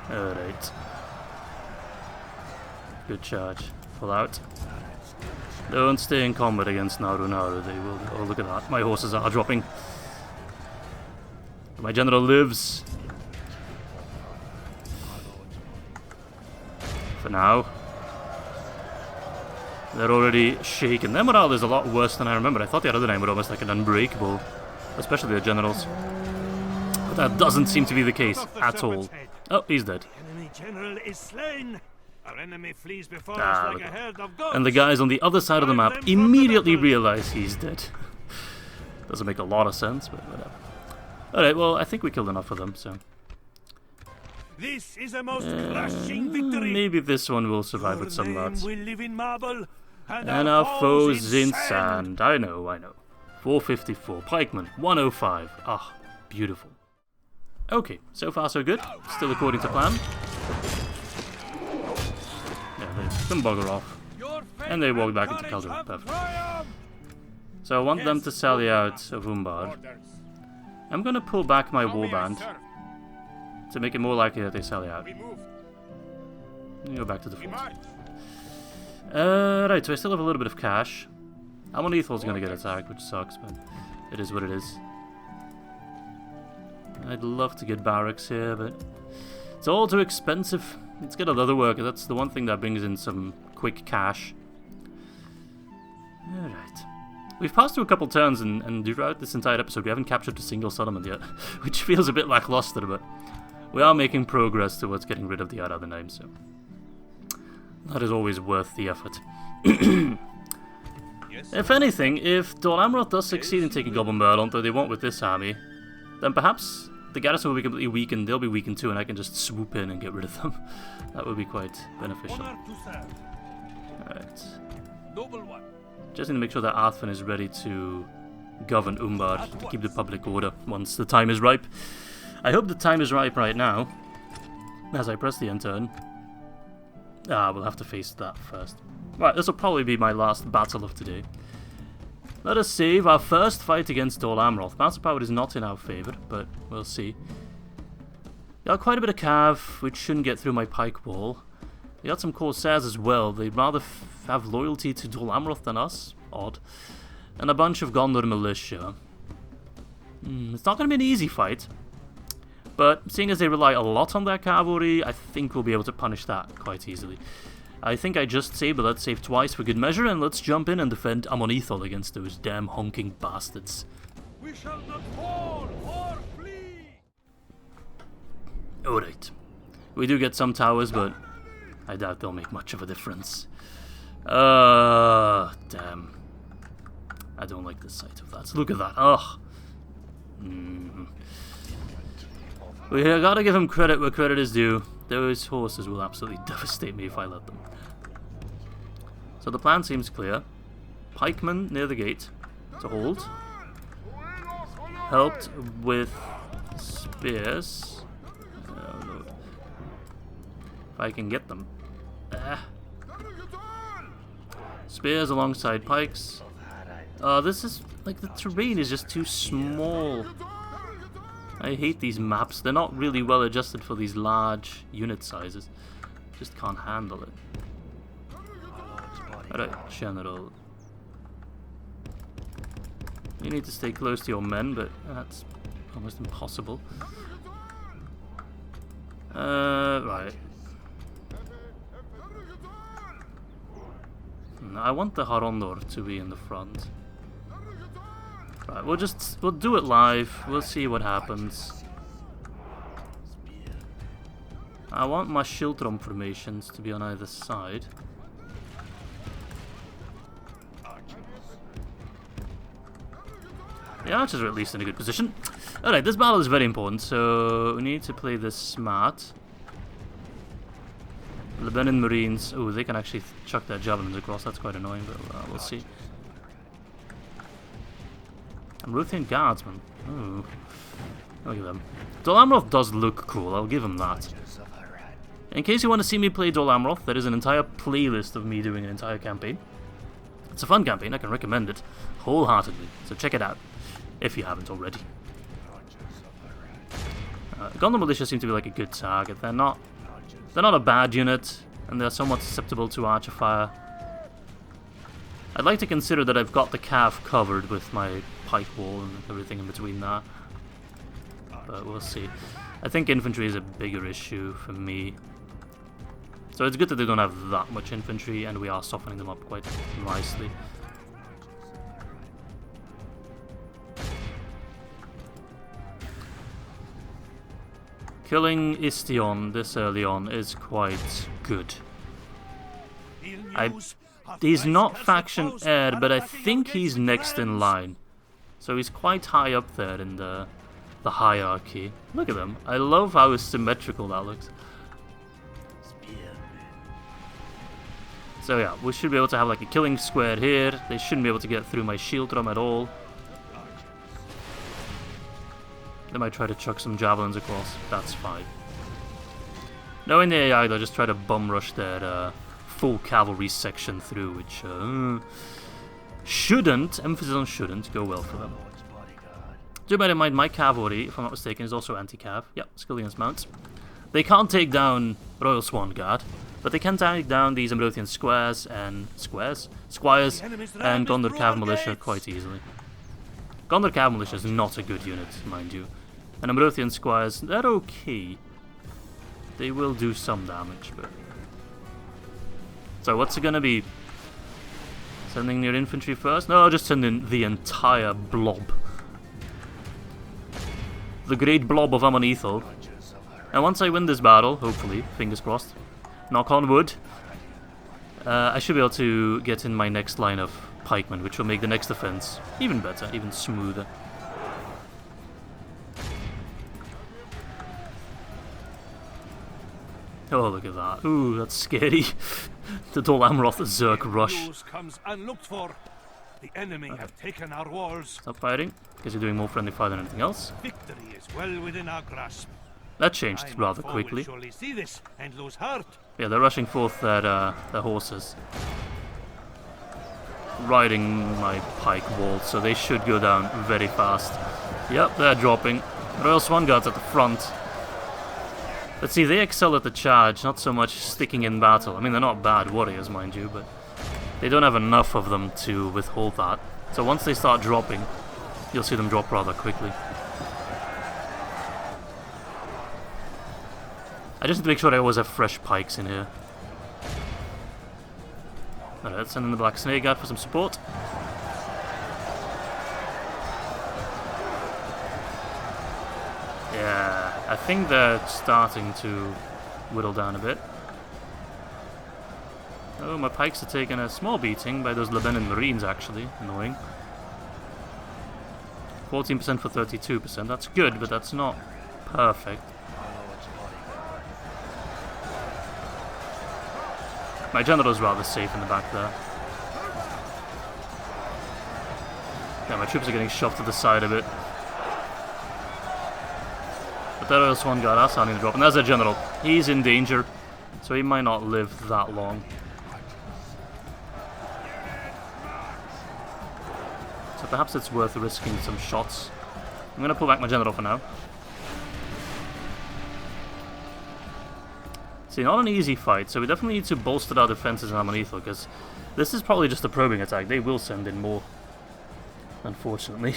Alright. Good charge. Full out. Don't stay in combat against Naru. They will. Oh, look at that. My horses are dropping. My general lives. For now. They're already shaken. Their morale is a lot worse than I remember. I thought the Ar-Adûnaim were almost like an unbreakable, especially their generals. But that doesn't seem to be the case at all. Oh, he's dead.
Enemy general is slain. Our enemy flees before us like a herd of goats.
And the guys on the other side of the map immediately realize he's dead. Doesn't make a lot of sense, but whatever. Alright, well, I think we killed enough of them, so...
This is a most crushing victory.
Maybe this one will survive with some lads.
Will live in marble,
and our foes in sand. I know. 454. Pikemen, 105. Ah, beautiful. Okay, so far so good. Still according to plan. Yeah, they can bugger off. And they walk back into Calderon. Perfect. So I want them to sally out of Umbar. I'm gonna pull back my warband to make it more likely that they sally out. Go back to the fort. Right, so I still have a little bit of cash. Amon Eithel's gonna get attacked, which sucks, but it is what it is. I'd love to get barracks here, but it's all too expensive. Let's get another worker. That's the one thing that brings in some quick cash. Alright. We've passed through a couple turns, and throughout this entire episode we haven't captured a single settlement yet, which feels a bit lackluster, but we are making progress towards getting rid of the Ar-Adûnaim, so that is always worth the effort. If anything, if Dol Amroth does succeed in taking Goblin Merlon, though they won't with this army, then perhaps the garrison will be completely weakened, they'll be weakened too, and I can just swoop in and get rid of them. That would be quite beneficial. Alright. Just need to make sure that Arthur is ready to govern Umbar, to keep the public order once the time is ripe. I hope the time is ripe right now, as I press the end turn. We'll have to face that first. Right, this will probably be my last battle of today. Let us save our first fight against Dol Amroth. Master power is not in our favour, but we'll see. Got quite a bit of cav, which shouldn't get through my pike wall. They got some corsairs as well. They'd rather have loyalty to Dol Amroth than us. Odd. And a bunch of Gondor militia. It's not going to be an easy fight. But seeing as they rely a lot on their cavalry, I think we'll be able to punish that quite easily. I think I just say, but let's save twice for good measure, and let's jump in and defend Amon Eithel against those damn honking bastards.
We shall not fall or flee.
Alright. We do get some towers, but I doubt they'll make much of a difference. Damn. I don't like the sight of that. Look at that. Ugh. We gotta give him credit where credit is due. Those horses will absolutely devastate me if I let them. So the plan seems clear. Pikemen near the gate to hold. Helped with spears. Oh lord. If I can get them. Spears alongside pikes. This is, like, the terrain is just too small. I hate these maps. They're not really well adjusted for these large unit sizes. Just can't handle it. Alright, General. You need to stay close to your men, but that's almost impossible. Right. I want the Harondor to be in the front. Right, we'll do it live. We'll see what happens. I want my Shieldrum formations to be on either side. The archers are at least in a good position. Alright, this battle is very important, so we need to play this smart. Lebanon Marines, oh, they can actually chuck their javelins across, that's quite annoying, but we'll see. Amrothian Guardsmen, ooh, look at them. Dol Amroth does look cool, I'll give him that. In case you want to see me play Dol Amroth, there is an entire playlist of me doing an entire campaign. It's a fun campaign, I can recommend it wholeheartedly, so check it out, if you haven't already. Gondor Militia seem to be like a good target. They're not a bad unit, and they're somewhat susceptible to archer fire. I'd like to consider that I've got the calf covered with my pike wall and everything in between that, but we'll see. I think infantry is a bigger issue for me. So it's good that they don't have that much infantry, and we are softening them up quite nicely. Killing Ithilien this early on is quite good. He's not faction heir, but I think he's next in line. So he's quite high up there in the hierarchy. Look at them. I love how symmetrical that looks. So yeah, we should be able to have like a killing square here. They shouldn't be able to get through my shield drum at all. They might try to chuck some javelins across. That's fine. Knowing the AI, they'll just try to bum rush their full cavalry section through, which shouldn't, emphasis on shouldn't, go well for them. Do bear in mind, my cavalry, if I'm not mistaken, is also anti-cav. Yep, Skillian's mounts. They can't take down Royal Swan Guard, but they can take down these Amrothian squires and squires and Gondor Cav Militia quite easily. Gondor Cav Militia is not a good unit, mind you. And Amrothian squires, they're okay. They will do some damage, but... So what's it gonna be? Sending your infantry first? No, I'll just send in the entire blob. The great blob of Amon Eithel. And once I win this battle, hopefully, fingers crossed, knock on wood, I should be able to get in my next line of pikemen, which will make the next defense even better, even smoother. Oh, look at that. Ooh, that's scary. The Dol Amroth Zerk rush.
Comes unlooked for. The enemy have taken our walls.
Stop fighting, because you're doing more friendly fire than anything else.
Victory is well within our grasp.
That changed rather quickly.
Surely see this and lose heart.
Yeah, they're rushing forth their horses. Riding my pike wall, so they should go down very fast. Yep, they're dropping. Royal Swan Guards at the front. But see, they excel at the charge, not so much sticking in battle. I mean, they're not bad warriors, mind you, but they don't have enough of them to withhold that. So once they start dropping, you'll see them drop rather quickly. I just need to make sure I always have fresh pikes in here. Alright, let's send in the Black Snake Guard for some support. Yeah, I think they're starting to whittle down a bit. Oh, my pikes are taking a small beating by those Lebanon Marines, actually. Annoying. 14% for 32%. That's good, but that's not perfect. My general's rather safe in the back there. Yeah, my troops are getting shoved to the side a bit. But that Royal Swan Guard are starting to drop. And there's a general. He's in danger, so he might not live that long. So perhaps it's worth risking some shots. I'm going to pull back my general for now. See, not an easy fight, so we definitely need to bolster our defenses in Amon Eithel, because this is probably just a probing attack. They will send in more, unfortunately.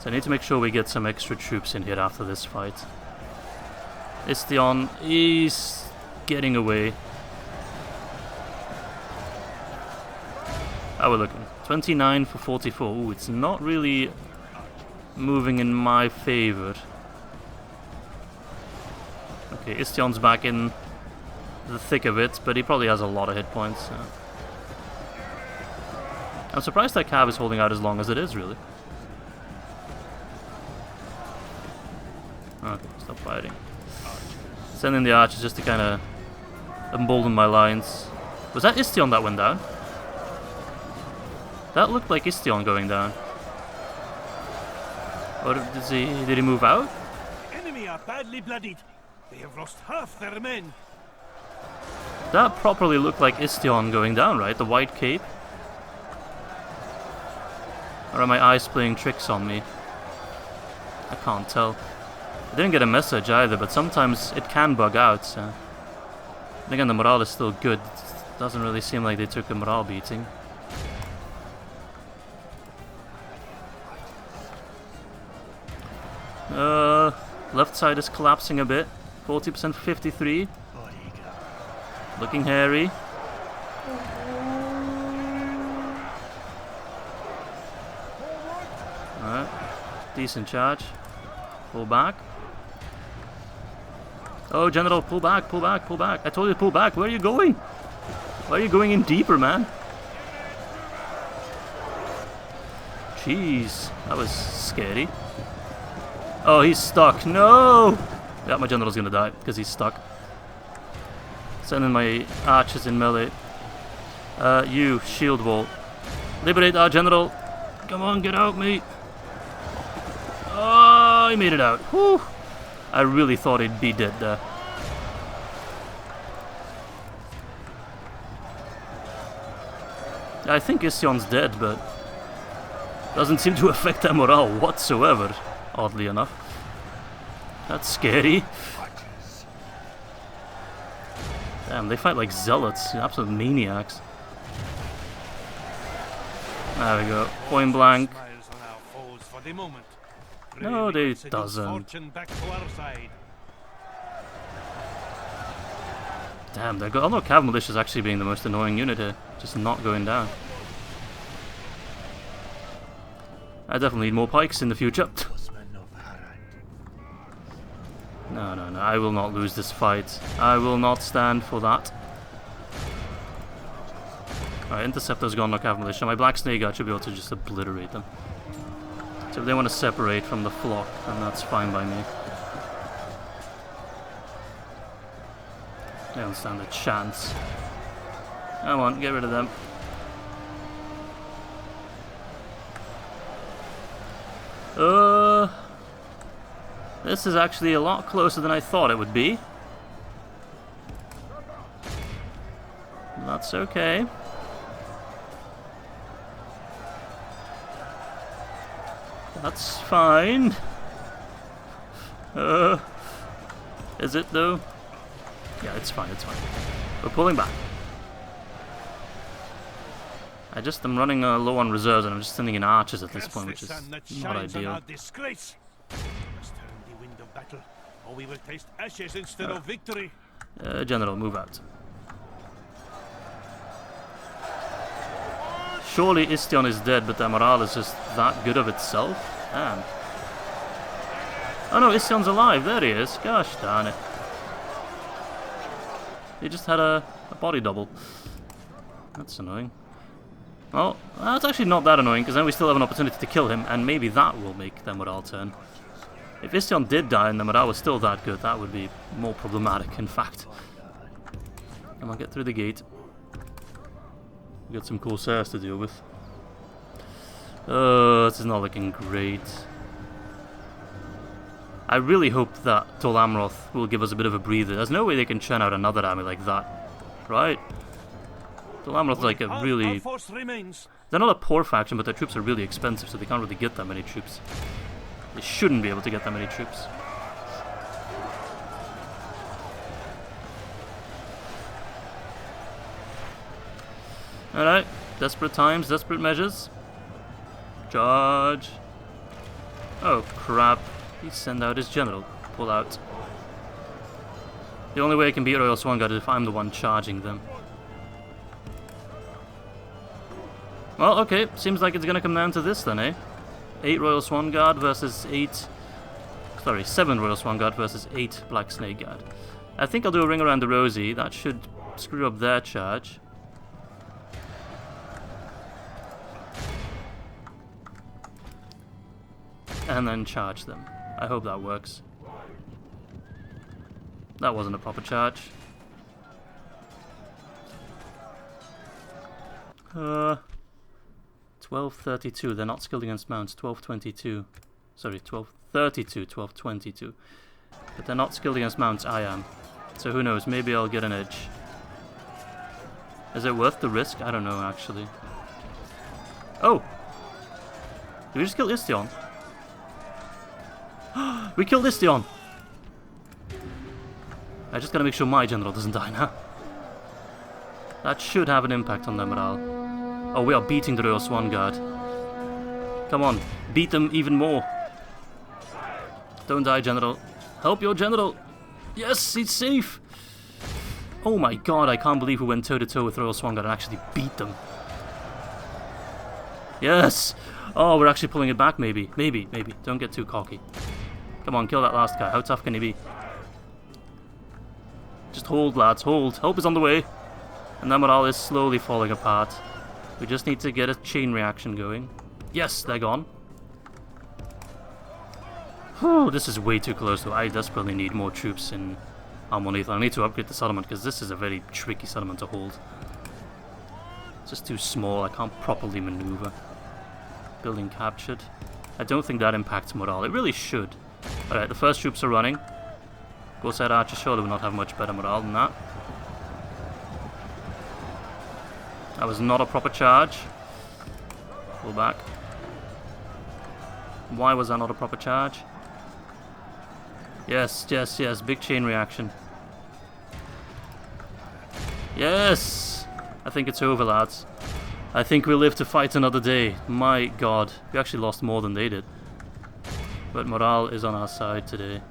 So I need to make sure we get some extra troops in here after this fight. Ithilien is getting away. How are we looking? 29 for 44. Ooh, it's not really moving in my favor. Okay, Istion's back in the thick of it, but he probably has a lot of hit points. So. I'm surprised that Cav is holding out as long as it is, really. Okay, stop fighting. Send in the archers just to kind of embolden my lines. Was that Istion that went down? That looked like Istion going down. Or did he move out?
The enemy are badly bloodied. They have lost half their men.
That properly looked like Istion going down, right? The white cape. Or are my eyes playing tricks on me? I can't tell. I didn't get a message either, but sometimes it can bug out, so... Again, the morale is still good. It doesn't really seem like they took a morale beating. Left side is collapsing a bit. 40%, 53. Looking hairy. Alright. Decent charge. Pull back. Oh, General, pull back, pull back, pull back. I told you to pull back. Where are you going? Why are you going in deeper, man? Jeez. That was scary. Oh, he's stuck. No! Yeah, my general's gonna die because he's stuck. Sending my archers in melee. You, shield wall. Liberate our general. Come on, get out, mate. Oh, he made it out. Whew. I really thought he'd be dead there. I think Istion's dead, but doesn't seem to affect their morale whatsoever, oddly enough. That's scary. Damn, they fight like zealots, absolute maniacs. There we go, point blank. No, they doesn't. Damn, they're although Cav Militia is actually being the most annoying unit here, just not going down. I definitely need more pikes in the future. No, no, no, I will not lose this fight. I will not stand for that. Alright, Interceptor's gone, no Cav Militia. My Black Snake Guard should be able to just obliterate them. So if they want to separate from the flock, then that's fine by me. They don't stand a chance. Come on, get rid of them. This is actually a lot closer than I thought it would be. That's okay. That's fine. Is it though? Yeah, it's fine, it's fine. We're pulling back. I just am running low on reserves and I'm just sending in archers at this point, which is not ideal. Battle, or we will taste ashes instead of victory. General, move out. Surely Istion is dead, but their morale is just that good of itself. Damn. Oh no, Istion's alive. There he is. Gosh darn it. He just had a body double. That's annoying. Well, that's actually not that annoying, because then we still have an opportunity to kill him, and maybe that will make their morale turn. If Istion did die and the morale was still that good, that would be more problematic, in fact. Come on, get through the gate. We've got some Corsairs to deal with. This is not looking great. I really hope that Dol Amroth will give us a bit of a breather. There's no way they can churn out another army like that. Right? Dol Amroth's like a really... They're not a poor faction, but their troops are really expensive, so they can't really get that many troops. They shouldn't be able to get that many troops. Alright, desperate times, desperate measures. Charge. Oh crap, he sent out his general. Pull out. The only way I can beat Royal Swan Guard is if I'm the one charging them. Well, okay, seems like it's gonna come down to this then, eh? 8 Royal Swan Guard versus 7 Royal Swan Guard versus 8 Black Snake Guard. I think I'll do a ring around the rosy. That should screw up their charge. And then charge them. I hope that works. That wasn't a proper charge. 1232. They're not skilled against mounts. 1222. Sorry, 1232, 1222. But they're not skilled against mounts. I am. So who knows? Maybe I'll get an edge. Is it worth the risk? I don't know, actually. Oh! Did we just kill Ithilien? We killed Ithilien! I just gotta make sure my general doesn't die now. That should have an impact on their morale. Oh, we are beating the Royal Swan Guard. Come on, beat them even more. Don't die, general. Help your general! Yes, he's safe! Oh my god, I can't believe we went toe-to-toe with Royal Swan Guard and actually beat them. Yes! Oh, we're actually pulling it back, maybe. Maybe. Don't get too cocky. Come on, kill that last guy. How tough can he be? Just hold, lads, hold. Help is on the way. And their morale is slowly falling apart. We just need to get a chain reaction going. Yes, they're gone. Whew, this is way too close though. I desperately need more troops in Amon Eithel. I need to upgrade the settlement because this is a very tricky settlement to hold. It's just too small. I can't properly maneuver. Building captured. I don't think that impacts morale. It really should. Alright, the first troops are running. Corsair archers surely will not have much better morale than that. That was not a proper charge. Pull back. Why was that not a proper charge? Yes. Big chain reaction. Yes! I think it's over, lads. I think we'll live to fight another day. My god. We actually lost more than they did. But morale is on our side today.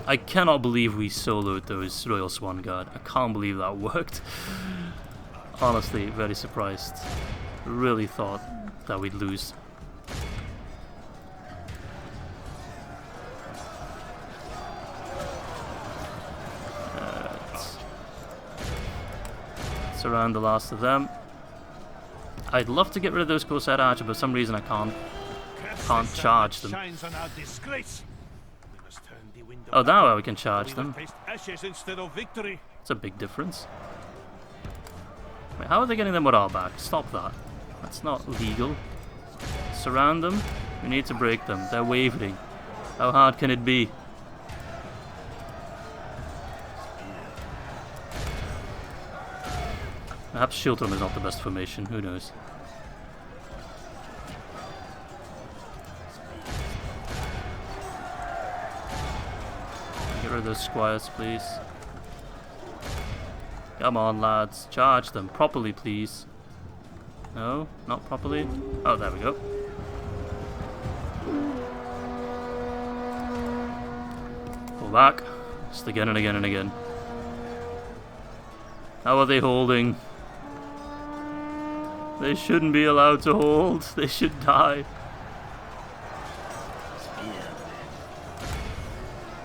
I cannot believe we soloed those Royal Swan Guard. I can't believe that worked. Honestly, very surprised. Really thought that we'd lose. Surround the last of them. I'd love to get rid of those Corsair archers, but for some reason I can't charge them. Oh, now we can charge them. It's a big difference. Wait, how are they getting their morale back? Stop that. That's not legal. Surround them. We need to break them. They're wavering. How hard can it be? Perhaps Shieldrum is not the best formation. Who knows? Get rid of those squires, please. Come on, lads. Charge them properly, please. No, not properly. Oh, there we go. Pull back. Just again and again and again. How are they holding? They shouldn't be allowed to hold. They should die.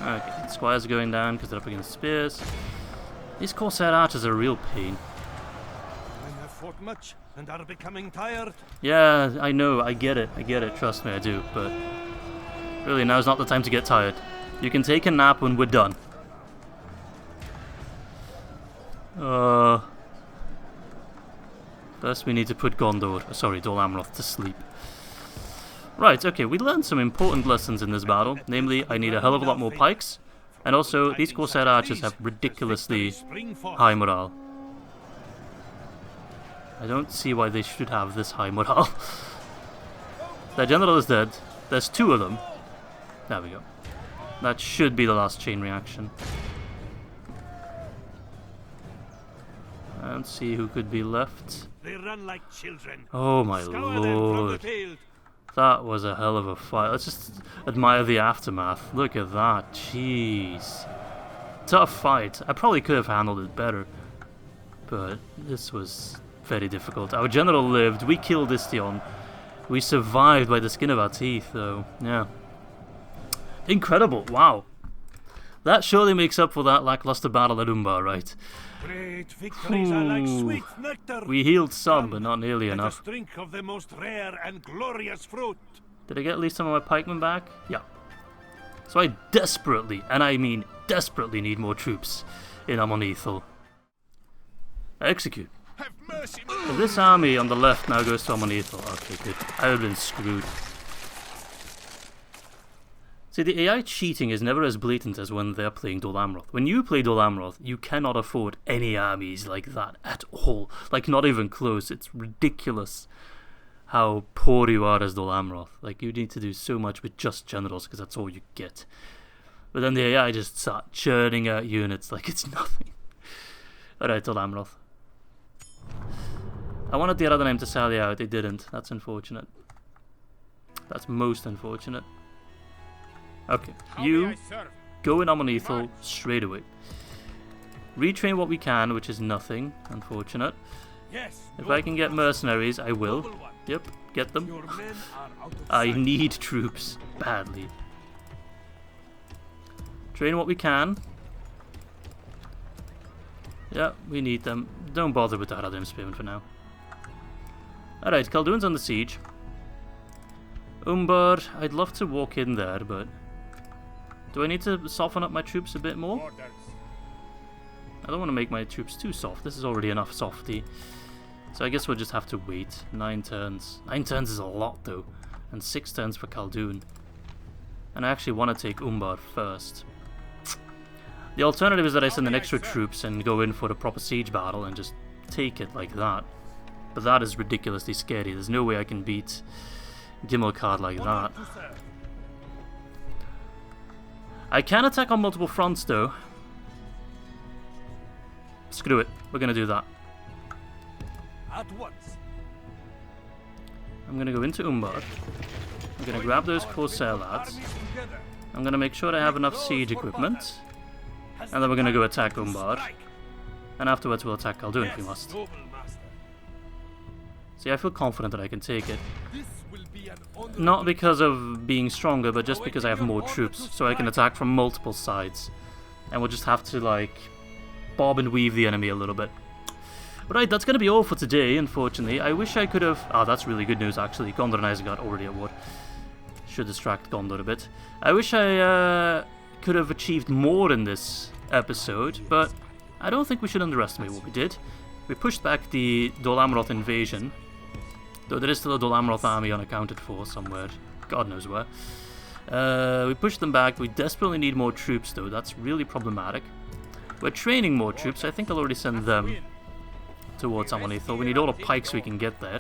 Okay, squires are going down because they're up against spears. These Corsair archers are a real pain.
I have fought much and are becoming tired.
Yeah, I know. I get it. Trust me, I do. But really, now's not the time to get tired. You can take a nap when we're done. First we need to put Gondor, sorry, Dol Amroth to sleep. Right, okay, we learned some important lessons in this battle. Namely, I need a hell of a lot more pikes. And also, these Corsair archers have ridiculously high morale. I don't see why they should have this high morale. Their general is dead. There's two of them. There we go. That should be the last chain reaction. I don't see who could be left.
They run like children.
Oh my lord. That was a hell of a fight. Let's just admire the aftermath. Look at that. Jeez. Tough fight. I probably could have handled it better. But this was very difficult. Our general lived. We killed Ithilien. We survived by the skin of our teeth, though. Yeah. Incredible. Wow. That surely makes up for that lackluster battle at Umbar, right?
Great victories are like sweet nectar.
We healed some, but not nearly
Let
enough.
us drink of the most rare and glorious fruit.
Did I get at least some of my pikemen back? Yeah. So I desperately, and I mean desperately, need more troops in Amon Eithel. Execute.
Have mercy.
So this army on the left now goes to Amon Eithel. Okay, good. I would have been screwed. See, the AI cheating is never as blatant as when they're playing Dol Amroth. When you play Dol Amroth, you cannot afford any armies like that at all. Like, not even close. It's ridiculous how poor you are as Dol Amroth. Like, you need to do so much with just generals, because that's all you get. But then the AI just start churning out units like it's nothing. Alright, Dol Amroth. I wanted the Ar-Adûnaim to sally out, they didn't. That's unfortunate. That's most unfortunate. Okay, you go in Amon Eithel straight away. Retrain what we can, which is nothing, unfortunate.
Yes.
If I can get mercenaries, I will. Yep, get them.
Your men are out of
I
sight.
need troops badly. Train what we can. Yeah, we need them. Don't bother with the Ar-Adûnaim spearmen for now. Alright, Khaldun's on the siege. Umbar, I'd love to walk in there, but... do I need to soften up my troops a bit more?
Orders.
I don't want to make my troops too soft. This is already enough softy. So I guess we'll just have to wait. 9 turns. 9 turns is a lot, though. And 6 turns for Khaldun. And I actually want to take Umbar first. The alternative is that I send an extra troops and go in for a proper siege battle and just take it like that. But that is ridiculously scary. There's no way I can beat Gimmelcard like that. I can attack on multiple fronts, though. Screw it. We're going to do that.
At once.
I'm going to go into Umbar. I'm going to grab those Corsair lads.
Armies together.
I'm going to make sure I have enough siege equipment. And then we're going to go attack Umbar. And afterwards we'll attack Khaldun if we must.
Noble master.
See, I feel confident that I can take it.
This will be an honor.
Not because of being stronger, but just because I have more troops. So I can attack from multiple sides. And we'll just have to, like, bob and weave the enemy a little bit. Right, that's going to be all for today, unfortunately. I wish I could have... ah, that's really good news, actually. Gondor and Isengard already at war. Should distract Gondor a bit. I wish I could have achieved more in this episode, but I don't think we should underestimate what we did. We pushed back the Dol Amroth invasion, though there is still a Dol Amroth army unaccounted for somewhere. God knows where. We pushed them back. We desperately need more troops, though. That's really problematic. We're training more troops. I think I'll already send them towards Amon Eithel. We need all the pikes we can get there.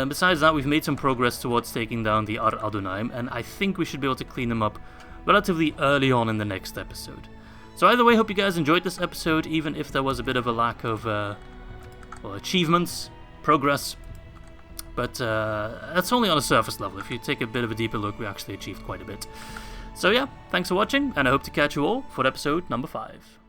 Besides that, we've made some progress towards taking down the Ar-Adûnaim, and I think we should be able to clean them up relatively early on in the next episode. So either way, hope you guys enjoyed this episode, even if there was a bit of a lack of well, achievements, progress. But that's only on a surface level. If you take a bit of a deeper look, we actually achieved quite a bit. So yeah, thanks for watching, and I hope to catch you all for episode number 5.